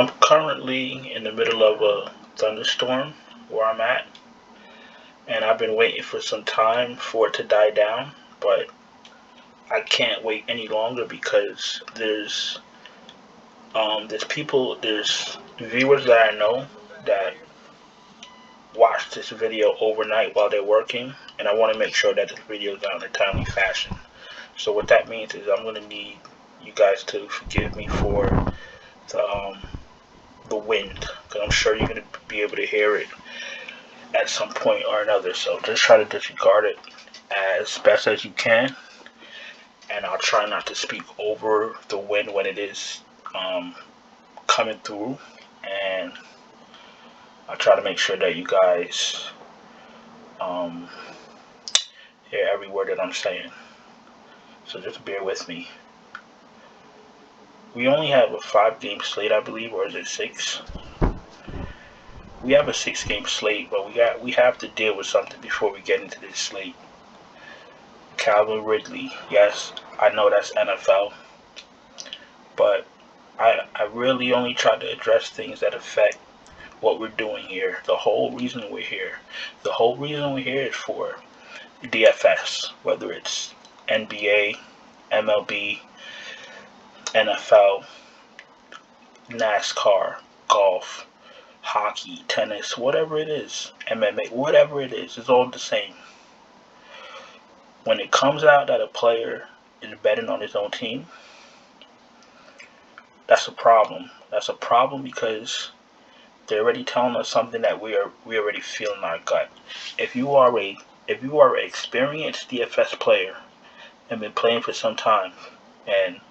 I'm currently in the middle of a thunderstorm where I'm at, and I've been waiting for some time for it to die down, but I can't wait any longer because there's viewers that I know that watch this video overnight while they're working, and I want to make sure that this video is out in a timely fashion. So what that means is I'm going to need you guys to forgive me for the wind, because I'm sure you're going to be able to hear it at some point or another. So just try to disregard it as best as you can, and I'll try not to speak over the wind when it is coming through, and I'll try to make sure that you guys hear every word that I'm saying. So just bear with me. We only have a 5-game slate, I believe, or is it 6? We have a 6-game slate, but we have to deal with something before we get into this slate. Calvin Ridley, yes, I know that's NFL, but I really only try to address things that affect what we're doing here. The whole reason we're here is for DFS, whether it's NBA, MLB, NFL, NASCAR, golf, hockey, tennis, whatever it is, MMA, whatever it is, it's all the same. When it comes out that a player is betting on his own team, that's a problem. That's a problem because they're already telling us something that we already feel in our gut. If you are an experienced DFS player and been playing for some time, and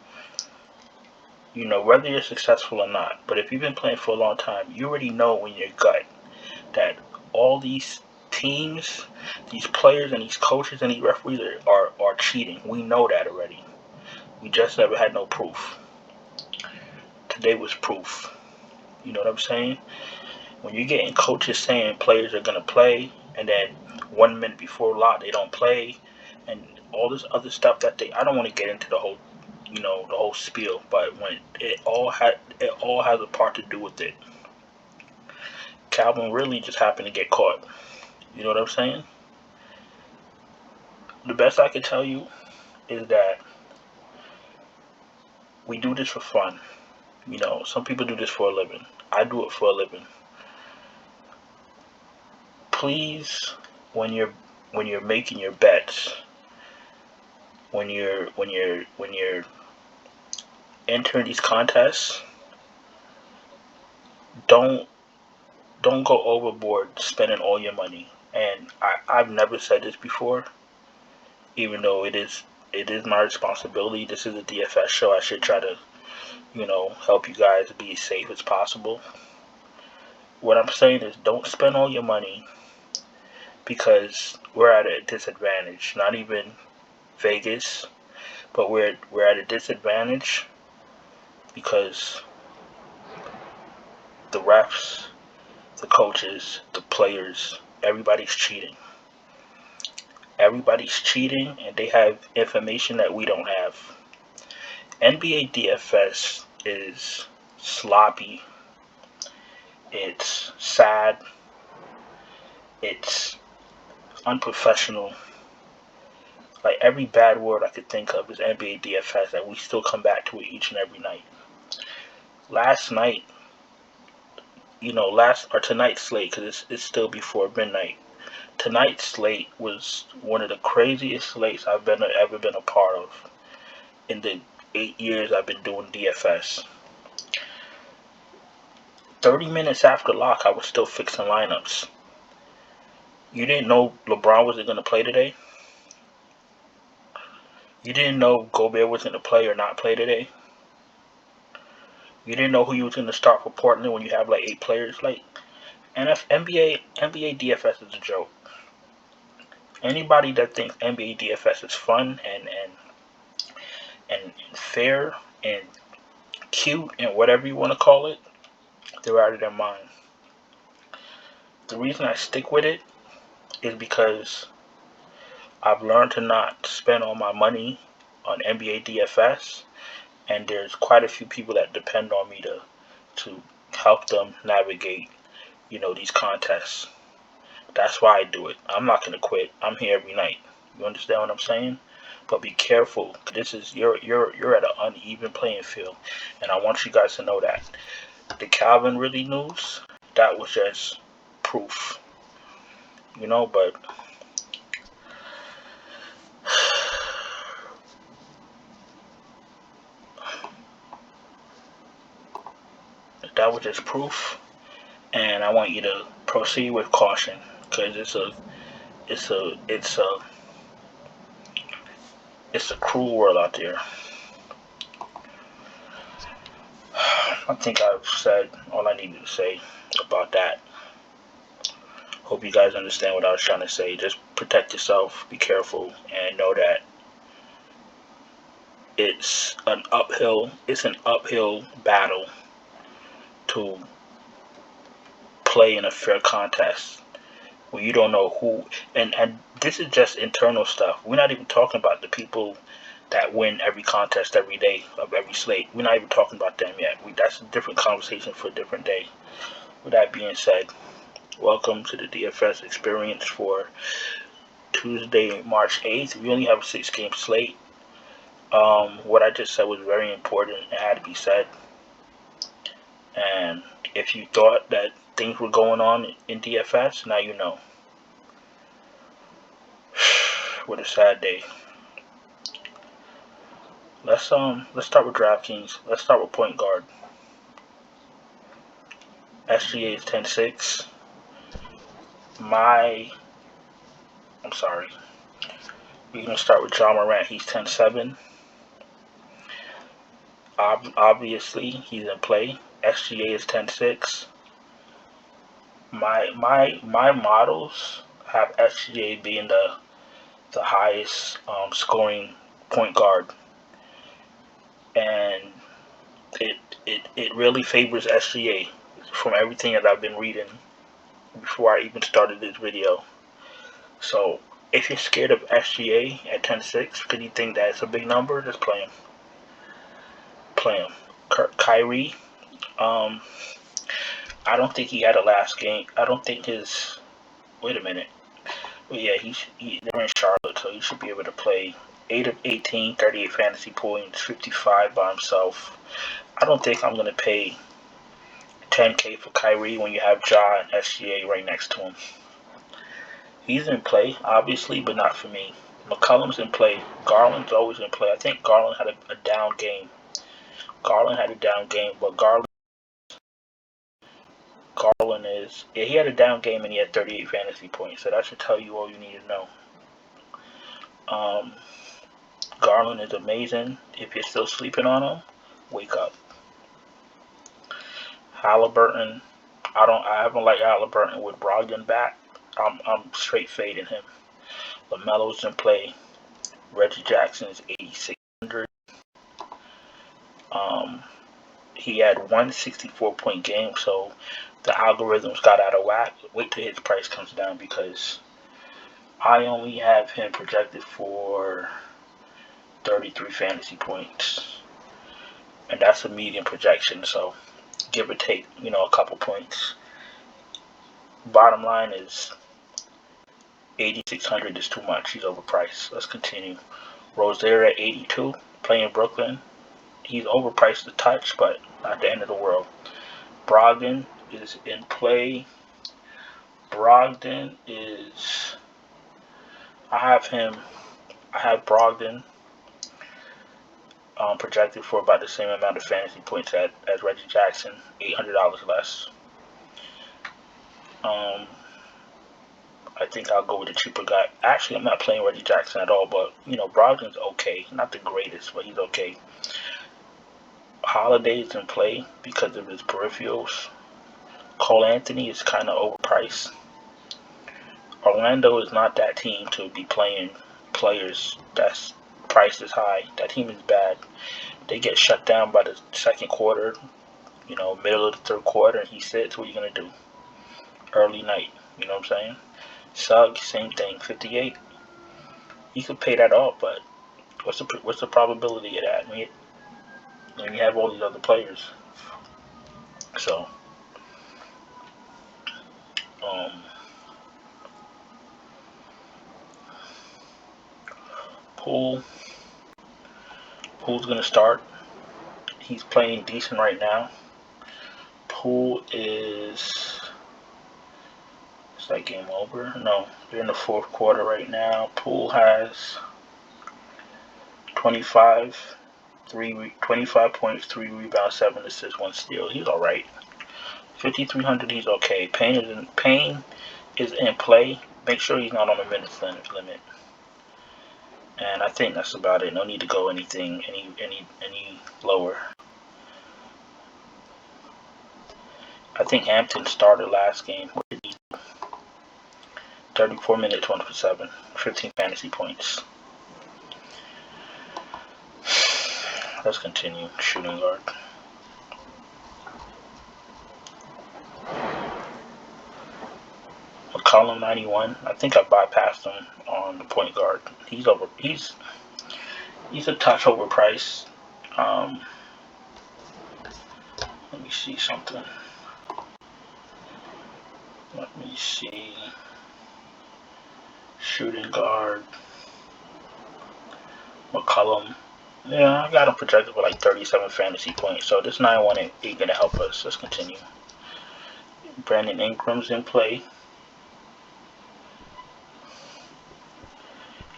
you know whether you're successful or not, but if you've been playing for a long time, you already know in your gut that all these teams, these players, and these coaches and these referees are cheating. We know that already. We just never had no proof. Today was proof. You know what I'm saying? When you're getting coaches saying players are gonna play, and then 1 minute before lock they don't play, and all this other stuff that I don't want to get into the whole, the whole spiel, but when it all has a part to do with it. Calvin really just happened to get caught. You know what I'm saying? The best I can tell you is that we do this for fun. Some people do this for a living. I do it for a living. Please, when you're making your bets, when you're entering these contests, don't go overboard spending all your money. And I've never said this before, even though it is my responsibility. This is a DFS show. I should try to, help you guys be as safe as possible. What I'm saying is don't spend all your money because we're at a disadvantage. Not even Vegas, but we're at a disadvantage because the refs, the coaches, the players, everybody's cheating. Everybody's cheating, and they have information that we don't have. NBA DFS is sloppy. It's sad. It's unprofessional. Like, every bad word I could think of is NBA DFS, and we still come back to it each and every night. Last night, tonight's slate, because it's still before midnight. Tonight's slate was one of the craziest slates I've ever been a part of in the 8 years I've been doing DFS. 30 minutes after lock, I was still fixing lineups. You didn't know LeBron wasn't going to play today? You didn't know Gobert was going to play or not play today? You didn't know who you was going to start for Portland when you have like 8 players? Like, NBA DFS is a joke. Anybody that thinks NBA DFS is fun and fair and cute and whatever you want to call it, they're out of their mind. The reason I stick with it is because I've learned to not spend all my money on NBA DFS, and there's quite a few people that depend on me to help them navigate, these contests. That's why I do it. I'm not gonna quit. I'm here every night. You understand what I'm saying? But be careful. This is you're at an uneven playing field, and I want you guys to know that. The Calvin Ridley news, that was just proof. But that was just proof, and I want you to proceed with caution, because it's a cruel world out there. I think I've said all I needed to say about that. Hope you guys understand what I was trying to say. Just protect yourself, be careful, and know that it's an uphill battle to play in a fair contest where you don't know who, and this is just internal stuff. We're not even talking about the people that win every contest every day of every slate. We're not even talking about them yet. That's a different conversation for a different day. With that being said, welcome to the DFS experience for Tuesday, March 8th. We only have a 6-game slate. What I just said was very important. It had to be said. And if you thought that things were going on in DFS, now you know. What a sad day. Let's start with DraftKings. Let's start with point guard. SGA is 10-6. We're gonna start with Ja Morant. He's 10-7. Obviously, he's in play. SGA is 10-6. My models have SGA being the highest scoring point guard, and it really favors SGA from everything that I've been reading before I even started this video. So if you're scared of SGA at 10-6 because you think that's a big number, just play him. KYRIE, I don't think he had a last game. I don't think his. Wait a minute. Well, yeah, they're in Charlotte, so he should be able to play 8 of 18, 38 fantasy points, 55 by himself. I don't think I'm gonna pay $10K for KYRIE when you have Ja and SGA right next to him. He's in play, obviously, but not for me. McCollum's in play. Garland's always in play. I think Garland had a down game. But Garland he had a down game and he had 38 fantasy points. So that should tell you all you need to know. Garland is amazing. If you're still sleeping on him, wake up. Halliburton, I haven't liked Halliburton with Brogdon back. I'm straight fading him. LaMelo's in play. Reggie Jackson's 8,600. He had 164-point game, so the algorithms got out of whack. Wait till his price comes down, because I only have him projected for 33 fantasy points, and that's a medium projection, so give or take, a couple points. Bottom line is 8,600 is too much. He's overpriced. Let's continue. Rozier at 82, playing Brooklyn. He's overpriced a touch, but not the end of the world. Brogdon is in play. I have Brogdon projected for about the same amount of fantasy points as Reggie Jackson, $800 less. I think I'll go with the cheaper guy. Actually, I'm not playing Reggie Jackson at all, but Brogdon's okay. Not the greatest, but he's okay. Holiday's in play because of his peripherals. Cole Anthony is kind of overpriced. Orlando is not that team to be playing players that's priced as high. That team is bad. They get shut down by the second quarter, middle of the third quarter, and he sits. What are you going to do? Early night, you know what I'm saying? Sugg, same thing, 58. You could pay that off, but what's the probability of that? I mean, you have all these other players. So Poole. Poole's gonna start. He's playing decent right now. Poole is that game over? No, they're in the fourth quarter right now. Poole has 25 points, 3 rebounds, 7 assists, 1 steal. He's all right. 5,300. He's okay. Payne is in play. Make sure he's not on the minutes limit. And I think that's about it. No need to go any lower. I think Hampton started last game. What did he do? 34 minutes, 1 for 7, 15 fantasy points. Let's continue. Shooting guard. McCollum 91. I think I bypassed him on the point guard. He's a touch overpriced. Let me see something. Let me see. Shooting guard. McCollum. Yeah, I got him projected for like 37 fantasy points. So this 9-1 ain't gonna help us. Let's continue. Brandon Ingram's in play.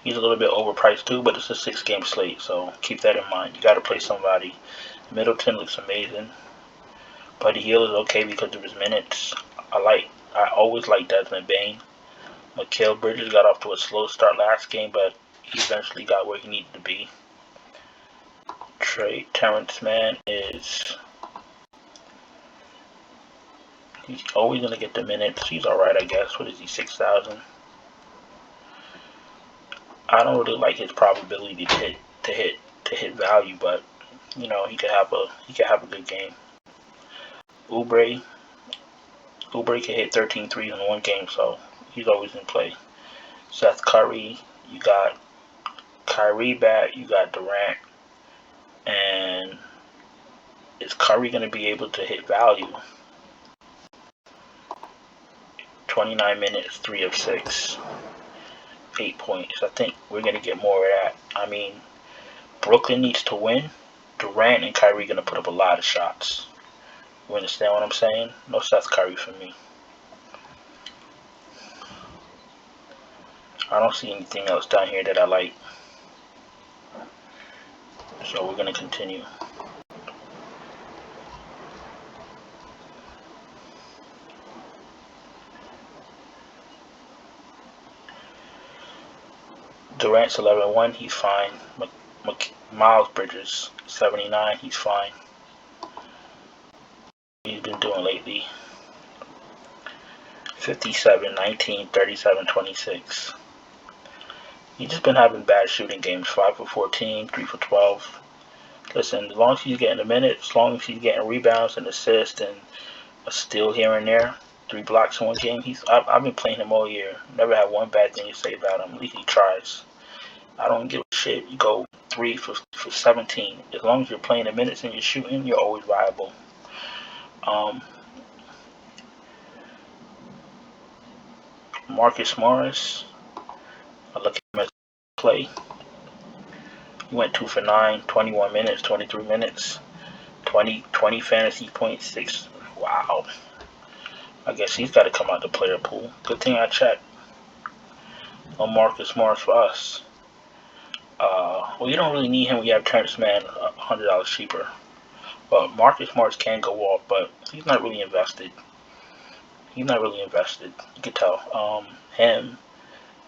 He's a little bit overpriced too, but it's a 6-game slate, so keep that in mind. You got to play somebody. Middleton looks amazing. Buddy Hield is okay because of his minutes. I always like Desmond Bain. Mikal Bridges got off to a slow start last game, but he eventually got where he needed to be. Terrence Mann he's always gonna get the minutes. He's alright, I guess. What is he, 6,000? I don't really like his probability to hit value, but you know, he could have a good game. Oubre can hit 13 threes in one game, so he's always in play. Seth Curry, you got Kyrie back, you got Durant, and is Curry going to be able to hit value? 29 minutes, 3 of 6, 8 points. I think we're going to get more of that. I mean, Brooklyn needs to win. Durant and Kyrie going to put up a lot of shots. You understand what I'm saying? No Seth Curry for me. I don't see anything else down here that I like. So we're going to continue. Durant's 11-1, he's fine. Miles Bridges, 79, he's fine. He's been doing lately. 57, 19, 37, 26. He's just been having bad shooting games. 5 for 14, 3 for 12. Listen, as long as he's getting the minutes, as long as he's getting rebounds and assists and a steal here and there, 3 blocks in one game, I've been playing him all year. Never had one bad thing to say about him. At least he tries. I don't give a shit. You go 3 for 17. As long as you're playing the minutes and you're shooting, you're always viable. Marcus Morris, I look at him as play. He went 2 for 9, 21 minutes, 23 minutes, 20 fantasy points, 6. Wow. I guess he's got to come out the player pool. Good thing I checked. No Marcus Morris for us. Well, you don't really need him when you have Terrence Mann $100 cheaper. But Marcus Morris can go off, but he's not really invested. You can tell. Him,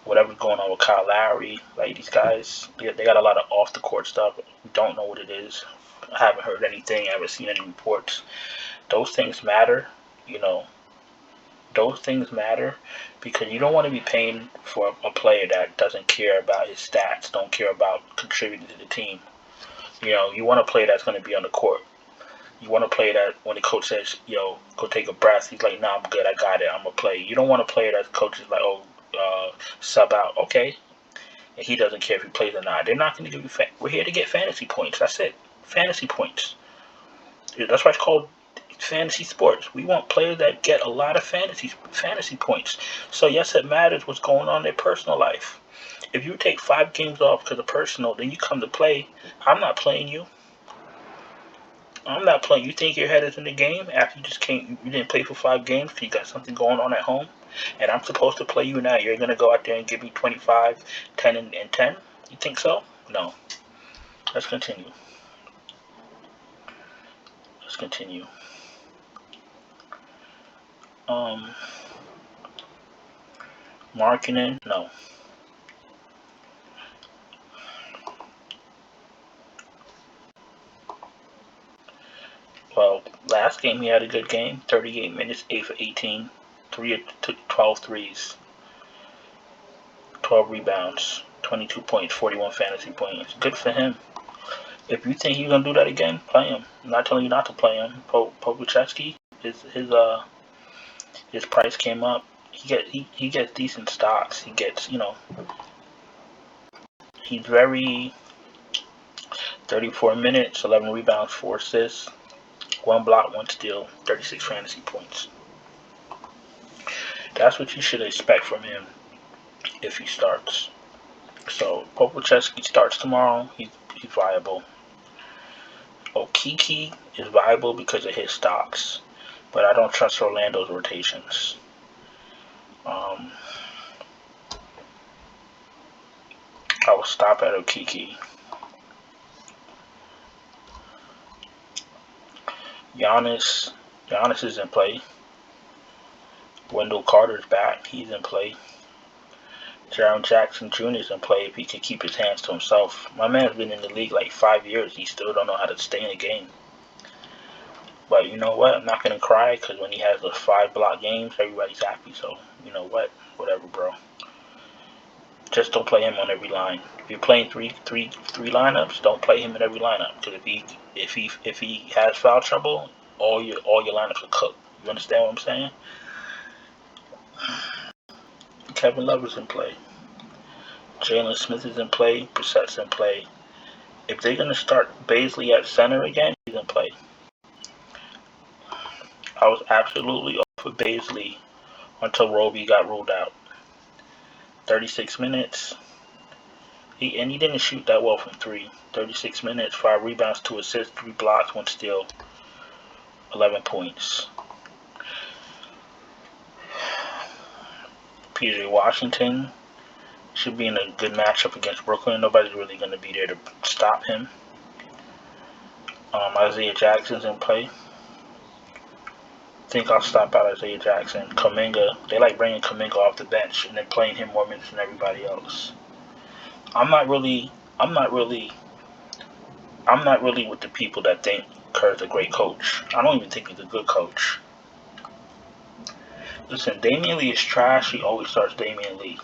whatever's going on with Kyle Lowry, like these guys, they got a lot of off the court stuff. We don't know what it is. I haven't heard anything. I haven't seen any reports. Those things matter, you know. Those things matter because you don't want to be paying for a player that doesn't care about his stats, don't care about contributing to the team. You know, you want a player that's going to be on the court. You want to play that when the coach says, yo, go take a breath, he's like, nah, I'm good, I got it, I'm going to play. You don't want to play that coach is like, sub out. Okay. And he doesn't care if he plays or not. They're not going to give you we're here to get fantasy points. That's it. Fantasy points. That's why it's called fantasy sports. We want players that get a lot of fantasy points. So yes, it matters what's going on in their personal life. If you take 5 games off because of personal, then you come to play, I'm not playing you. I'm not playing. You think your head is in the game after you just came? You didn't play for 5 games because you got something going on at home, and I'm supposed to play you now. You're gonna go out there and give me 25, 10, and 10. You think so? No. Let's continue. Let's continue. Marketing? No. Well, last game he had a good game. 38 minutes, 8 for 18, 12 threes, 12 rebounds, 22 points, 41 fantasy points. Good for him. If you think he's gonna do that again, play him. I'm not telling you not to play him. Pokuševski, his price came up. He gets decent stocks. He gets, he's very 34 minutes, 11 rebounds, 4 assists, 1 block, 1 steal, 36 fantasy points. That's what you should expect from him if he starts. So Pokuševski starts tomorrow. He's viable. Kiki is viable because of his stocks, but I don't trust Orlando's rotations. I will stop at Okiki. Giannis is in play. Wendell Carter's back. He's in play. Jaren Jackson Jr. is in play if he can keep his hands to himself. My man's been in the league like 5 years. He still don't know how to stay in the game. But you know what? I'm not going to cry because when he has those 5 block games, everybody's happy. So, you know what? Whatever, bro. Just don't play him on every line. If you're playing three lineups, don't play him in every lineup. Because if he has foul trouble, all your lineups are cooked. You understand what I'm saying? Kevin Love is in play. Jalen Smith is in play. Brissett's in play. If they're going to start Bazley at center again, he's in play. I was absolutely off of Bazley until Roby got ruled out. 36 minutes. He didn't shoot that well from 3. 36 minutes, 5 rebounds, 2 assists, 3 blocks, 1 steal, 11 points. PJ Washington should be in a good matchup against Brooklyn. Nobody's really going to be there to stop him. Isaiah Jackson's in play. I think I'll stop out Isaiah Jackson. Kuminga, they like bringing Kuminga off the bench and then playing him more minutes than everybody else. I'm not really with the people that think Kerr's a great coach. I don't even think he's a good coach. Listen, Damian Lee is trash. He always starts Damian Lee.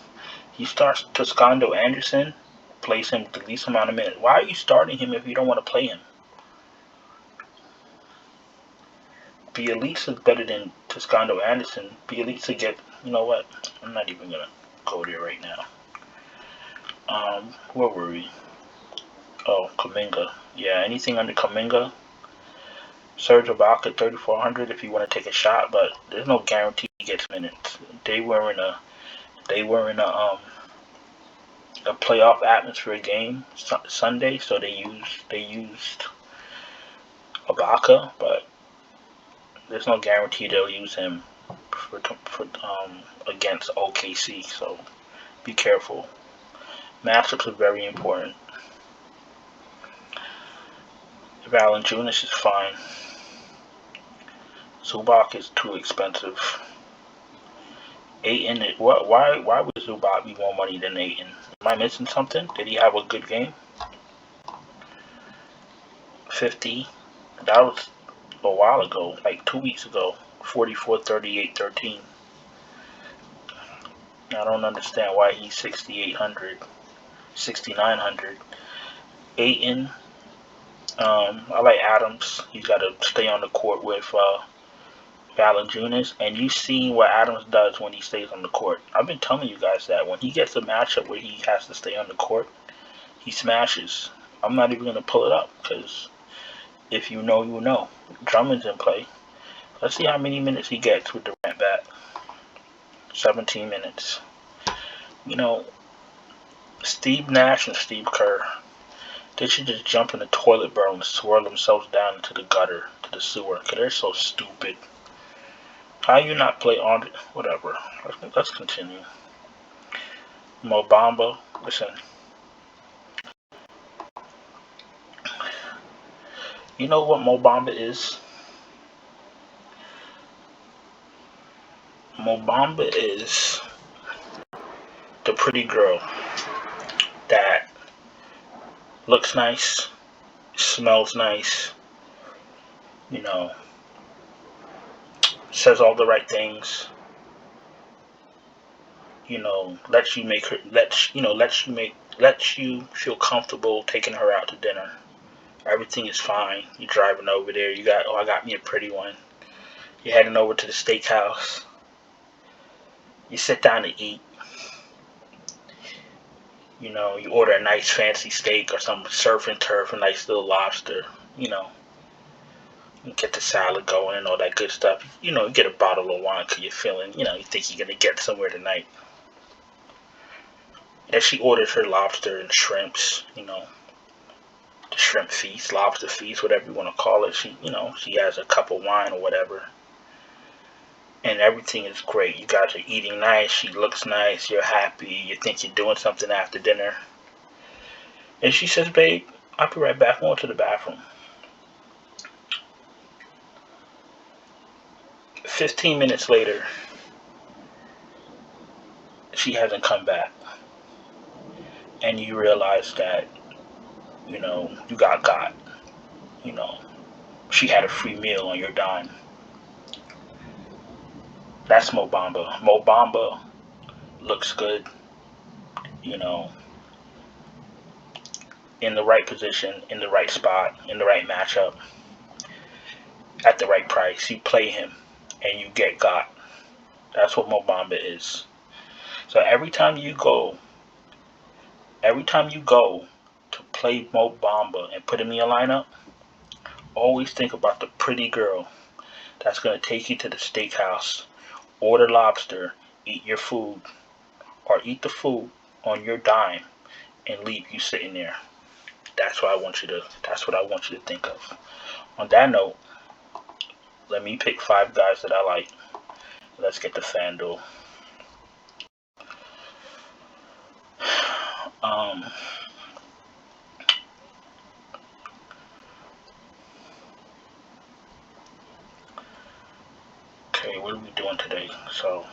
He starts Toscano Anderson, plays him the least amount of minutes. Why are you starting him if you don't want to play him? Bielitsa is better than Toscano Anderson. Bielitsa get, you know what? I'm not even going to go there right now. Where were we? Oh, Kuminga. Yeah, anything under Kuminga. Serge Ibaka 3,400 if you want to take a shot, but there's no guarantee he gets minutes. They were in a playoff atmosphere game Sunday, so they used Ibaka, but there's no guarantee they'll use him for against OKC. So be careful. Matchups are very important. Valanciunas is fine. Zubac is too expensive. Ayton, why would Zubac be more money than Ayton? Am I missing something? Did he have a good game? 50. That was a while ago, like 2 weeks ago. 44, 38, 13. I don't understand why he's 6,800, 6,900. Ayton. I like Adams. He's got to stay on the court with Valanciunas, and you've seen what Adams does when he stays on the court. I've been telling you guys that when he gets a matchup where he has to stay on the court, he smashes. I'm not even going to pull it up because if you know, you know. Drummond's in play. Let's see how many minutes he gets with Durant back. 17 minutes. You know, Steve Nash and Steve Kerr, they should just jump in the toilet bowl and swirl themselves down into the gutter, to the sewer, because they're so stupid. How you not play on it? Whatever. Let's continue. BAMBA, listen. You know what BAMBA is? BAMBA is the pretty girl that looks nice, smells nice, you know, says all the right things, you know, lets you feel comfortable taking her out to dinner. Everything is fine. You're driving over there. I got me a pretty one. You're heading over to the steakhouse. You sit down to eat. You know, you order a nice fancy steak or some surf and turf, a nice little lobster. You know, you get the salad going and all that good stuff. You know, you get a bottle of wine because you're feeling, you know, you think you're going to get somewhere tonight. And she orders her lobster and shrimps, you know, the shrimp feast, lobster feast, whatever you want to call it. She has a cup of wine or whatever. And everything is great. You guys are eating nice. She looks nice. You're happy. You think you're doing something after dinner. And she says, babe, I'll be right back. I'm going to the bathroom. 15 minutes later, she hasn't come back. And you realize that, you know, you got. You know, she had a free meal on your dime. That's BAMBA. BAMBA looks good, you know, in the right position, in the right spot, in the right matchup, at the right price. You play him and you get got. That's what BAMBA is. So every time you go to play BAMBA and put him in your lineup, always think about the pretty girl that's going to take you to the steakhouse, order lobster, eat your food, or eat the food on your dime and leave you sitting there. That's what I want you to think of. On that note, let me pick 5 guys that I like. Let's get to FanDuel. Okay, what are we doing today? So,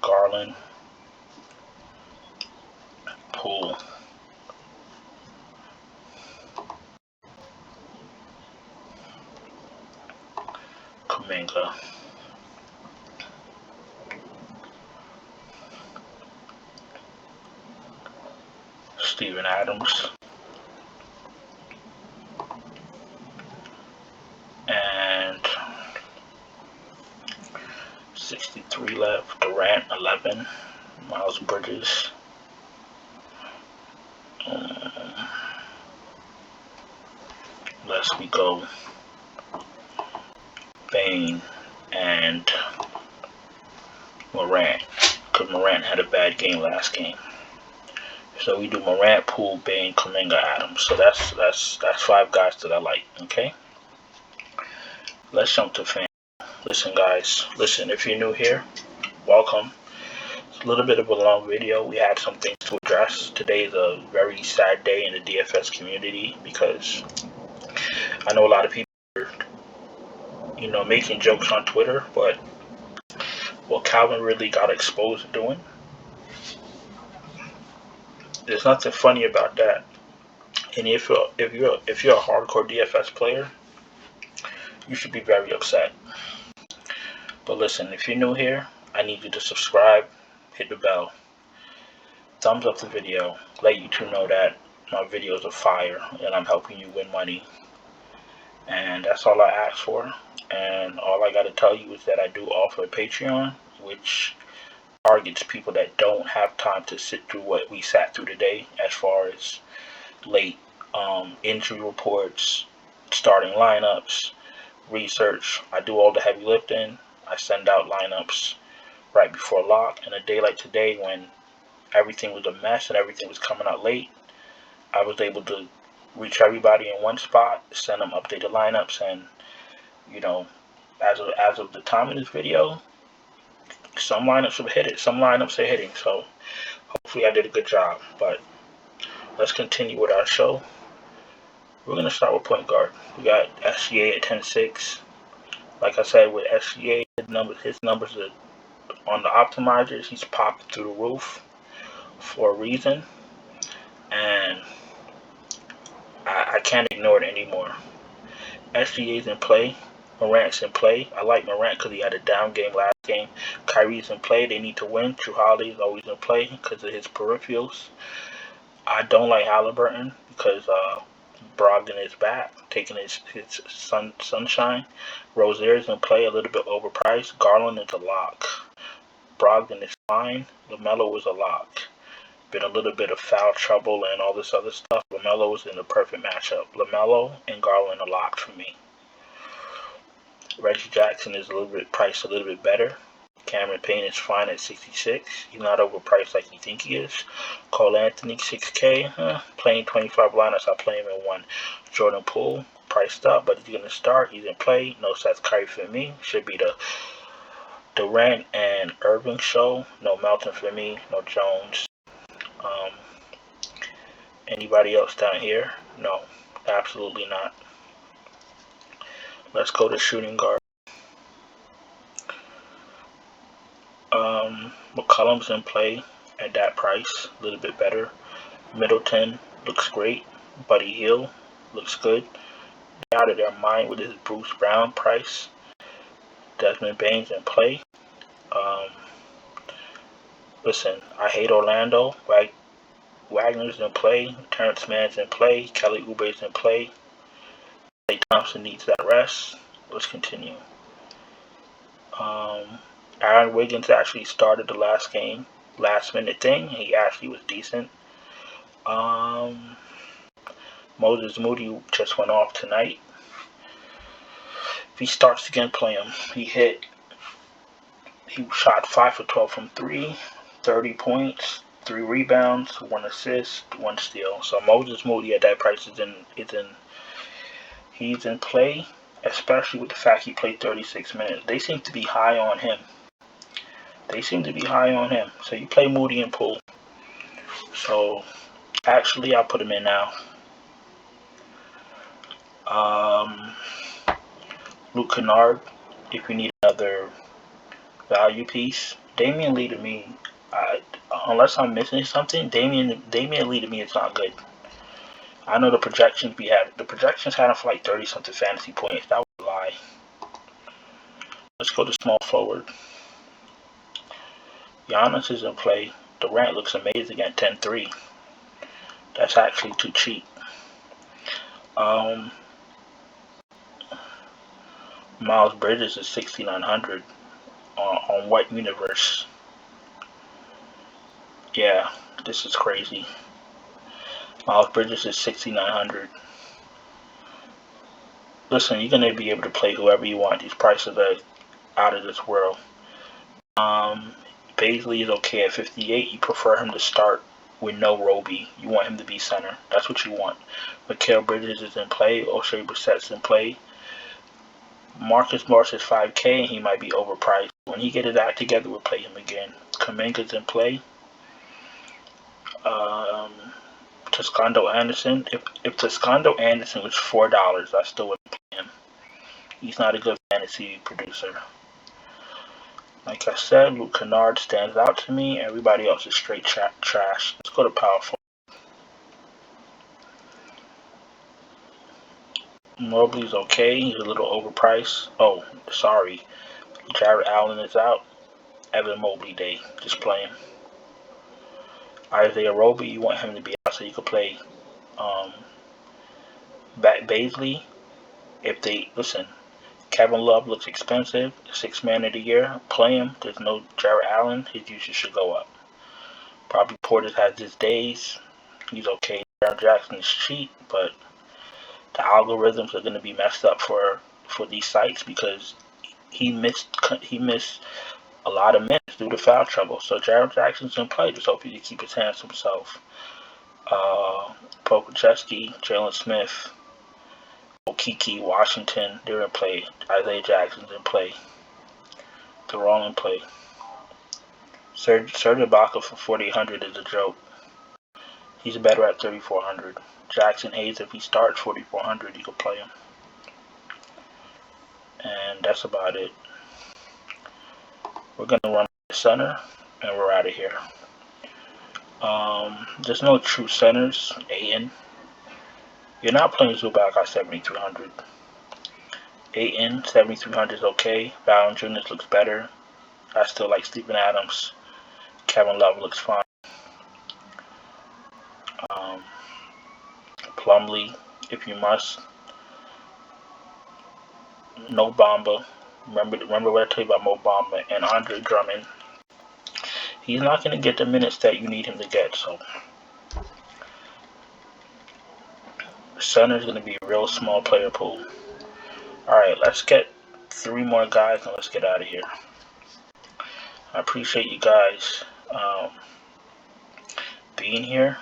Garland, Poole, Kuminga, Steven Adams, and 63 left. Durant 11, Miles Bridges. Last we go, Bane and Morant, because Morant had a bad game last game. So we do Morant, Poole, Bane, Kuminga, Adams. So that's 5 guys that I like. Okay. Let's jump to fan. Listen, guys. Listen, if you're new here, welcome. It's a little bit of a long video. We had some things to address. Today is a very sad day in the DFS community because I know a lot of people are, you know, making jokes on Twitter, but what Calvin really got exposed doing, there's nothing funny about that. And if you're a hardcore DFS player, you should be very upset. But listen, if you're new here, I need you to subscribe, hit the bell, thumbs up the video, let YouTube know that my videos are fire and I'm helping you win money. And that's all I ask for. And all I got to tell you is that I do offer a Patreon, which targets people that don't have time to sit through what we sat through today, as far as late injury reports, starting lineups, research. I do all the heavy lifting. I send out lineups right before lock. And a day like today, when everything was a mess and everything was coming out late, I was able to reach everybody in one spot, send them updated lineups, and you know, as of the time of this video, some lineups have hit it. Some lineups are hitting. So hopefully I did a good job. But let's continue with our show. We're gonna start with point guard. We got SGA at 10-6. Like I said, with SGA, his numbers are on the optimizers. He's popping through the roof for a reason, and I can't ignore it anymore. SGA's in play. Morant's in play. I like Morant because he had a down game last game. Kyrie's in play. They need to win. Jrue Holiday's always in play because of his peripherals. I don't like Halliburton because Brogdon is back, taking his sunshine. Rozier's in play, a little bit overpriced. Garland is a lock. Brogdon is fine. LaMelo is a lock. Been a little bit of foul trouble and all this other stuff. LaMelo is in the perfect matchup. LaMelo and Garland are locked for me. Reggie Jackson is priced a little bit better. Cameron Payne is fine at 66. He's not overpriced like you think he is. Cole Anthony, 6K. Playing 25 lineups, I play him in one. Jordan Poole, priced up, but he's going to start. He's in play. No Seth Curry for me. Should be the Durant and Irving show. No Melton for me. No Jones. Anybody else down here? No, absolutely not. Let's go to shooting guard. McCollum's in play at that price, a little bit better. Middleton looks great. Buddy Hield looks good. They're out of their mind with his Bruce Brown price. Desmond Bane's in play. Listen, I hate Orlando. Wagner's in play. Terrence Mann's in play. Kelly Oubre's in play. Klay Thompson needs that rest. Let's continue. Aaron Wiggins actually started the last game, last minute thing. He actually was decent. Moses Moody just went off tonight. If he starts again, play him. He shot 5 for 12 from 3, 30 points, 3 rebounds, 1 assist, 1 steal. So Moses Moody at that price he's in play, especially with the fact he played 36 minutes. They seem to be high on him. So you play Moody and Poole. So actually, I'll put him in now. Luke Kennard, if you need another value piece. Damian Lee to me, unless I'm missing something, Damian Lee to me is not good. I know the projections had him for like 30-something fantasy points. That was a lie. Let's go to small forward. Giannis is in play. Durant looks amazing at 10-3. That's actually too cheap. Miles Bridges is 6,900. On what universe? Yeah, this is crazy. Miles Bridges is 6,900. Listen, you're gonna be able to play whoever you want. These prices are out of this world. Bazley is okay at 58. You prefer him to start with no Roby. You want him to be center. That's what you want. Mikal Bridges is in play. O'Shea Brissett's in play. Marcus Morris is 5K and he might be overpriced. When he gets his act together, we'll play him again. Kuminga's in play. Toscano Anderson. If Toscano Anderson was $4, I still wouldn't play him. He's not a good fantasy producer. Like I said, Luke Kennard stands out to me. Everybody else is straight trash. Let's go to power forward. Mobley's okay. He's a little overpriced. Oh, sorry. Jared Allen is out. Evan Mobley day. Just play him. Isaiah Roby, you want him to be out so you could play Bazley. Listen, Kevin Love looks expensive. 6th man of the year. Play him. There's no Jared Allen. His usage should go up. Probably Portis has his days. He's okay. Jaron Jackson is cheap, but the algorithms are going to be messed up for for these sites because he missed a lot of minutes due to foul trouble. So Jared Jackson's in play. Just hope he can keep his hands to himself. Pokuševski, Jalen Smith, Okiki, Washington, they're in play. Isaiah Jackson's in play. They're all in play. Serge Ibaka for 4,800 is a joke. He's better at 3,400. Jackson Hayes, if he starts 4,400, you can play him. And that's about it. We're going to run the center, and we're out of here. There's no true centers. Ayton. You're not playing Zubac at 7,300. Ayton, 7,300 is okay. Valanciunas looks better. I still like Steven Adams. Kevin Love looks fine. Plumlee, if you must. No Bamba. Remember what I told you about Mo Bamba and Andre Drummond. He's not going to get the minutes that you need him to get, so center is going to be a real small player pool. Alright, let's get 3 more guys and let's get out of here. I appreciate you guys being here.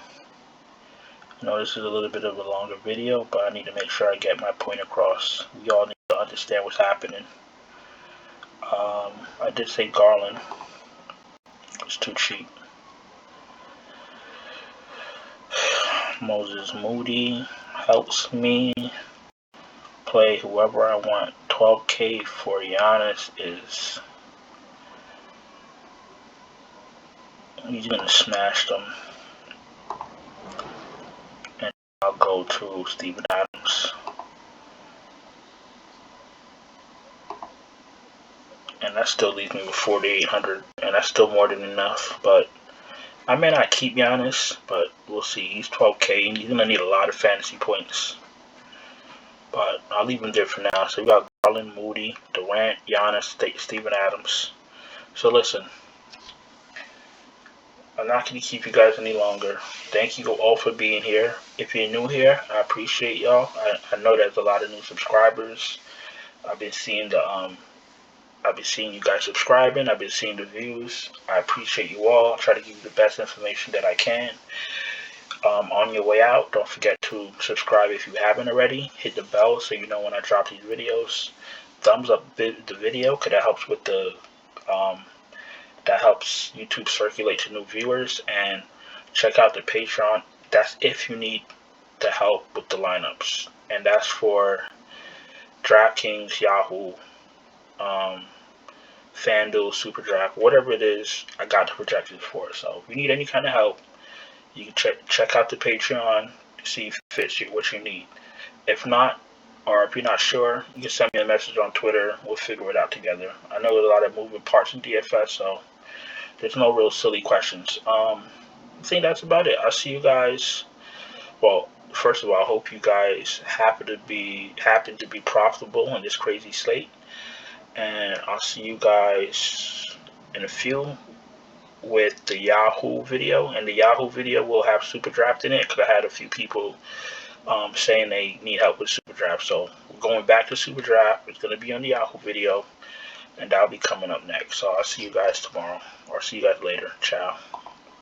I know this is a little bit of a longer video, but I need to make sure I get my point across. We all need to understand what's happening. I did say Garland. It's too cheap. Moses Moody helps me play whoever I want. 12K for Giannis is... he's going to smash them. And I'll go to Steven Adams. And that still leaves me with 4,800. And that's still more than enough. But I may not keep Giannis, but we'll see. He's 12K and he's going to need a lot of fantasy points. But I'll leave him there for now. So we got Garland, Moody, Durant, Giannis, Steven Adams. So listen, I'm not going to keep you guys any longer. Thank you all for being here. If you're new here, I appreciate y'all. I know there's a lot of new subscribers. I've been seeing you guys subscribing. I've been seeing the views. I appreciate you all. I try to give you the best information that I can. On your way out, don't forget to subscribe if you haven't already. Hit the bell so you know when I drop these videos. Thumbs up the video because that helps with the that helps YouTube circulate to new viewers. And check out the Patreon. That's if you need the help with the lineups, and that's for DraftKings, Yahoo, FanDuel, Super Draft, whatever it is. I got the projections for it. So if you need any kind of help, you can check out the Patreon, see if it fits what you need. If not, or if you're not sure, you can send me a message on Twitter. We'll figure it out together. I know there's a lot of moving parts in DFS, so there's no real silly questions. I think that's about it. I'll see you guys. Well, first of all, I hope you guys happen to be profitable in this crazy slate. And I'll see you guys in a few with the Yahoo video, and the Yahoo video will have Super Draft in it because I had a few people saying they need help with Super Draft. So we're going back to Super Draft. It's going to be on the Yahoo video, and that'll be coming up next. So I'll see you guys tomorrow, or see you guys later. Ciao.